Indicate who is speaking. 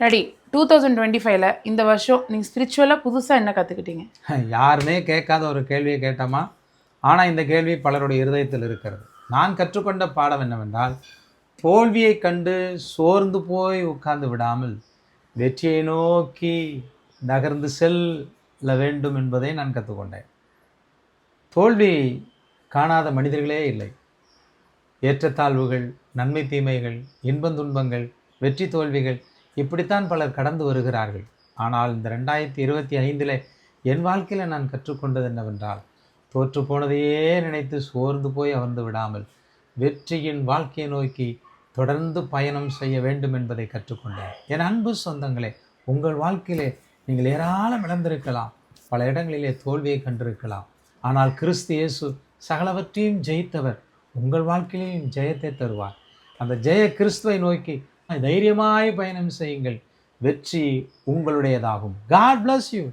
Speaker 1: Ready 2025ல இந்த வருஷம் நீங்கள் ஸ்பிரிச்சுவலாக புதுசாக என்ன கற்றுக்கிட்டீங்க?
Speaker 2: யாருமே கேட்காத ஒரு கேள்வியை கேட்டோமா, ஆனால் இந்த கேள்வி பலருடைய இருதயத்தில் இருக்கிறது. நான் கற்றுக்கொண்ட பாடம் என்னவென்றால், தோல்வியை கண்டு சோர்ந்து போய் உட்கார்ந்து விடாமல் வெற்றியை நோக்கி நகர்ந்து செல்ல வேண்டும் என்பதை நான் கற்றுக்கொண்டேன். தோல்வி காணாத மனிதர்களே இல்லை. ஏற்றத்தாழ்வுகள், நன்மை தீமைகள், இன்பம் துன்பங்கள், வெற்றி தோல்விகள், இப்படித்தான் பலர் கடந்து வருகிறார்கள். ஆனால் இந்த 2025 என் வாழ்க்கையில் நான் கற்றுக்கொண்டது என்னவென்றால், தோற்று போனதையே நினைத்து சோர்ந்து போய் அமர்ந்து விடாமல் வெற்றியின் வாழ்க்கையை நோக்கி தொடர்ந்து பயணம் செய்ய வேண்டும் என்பதை கற்றுக்கொண்டேன். என் அன்பு சொந்தங்களே, உங்கள் வாழ்க்கையிலே நீங்கள் ஏராளம் இழந்திருக்கலாம், பல இடங்களிலே தோல்வியை கண்டிருக்கலாம். ஆனால் கிறிஸ்து இயேசு சகலவற்றையும் ஜெயித்தவர். உங்கள் வாழ்க்கையிலும் ஜெயத்தை தருவார். அந்த ஜெய கிறிஸ்துவை நோக்கி தைரியமாய் பயணம் செய்யுங்கள். வெற்றி உங்களுடையதாகும். God bless you.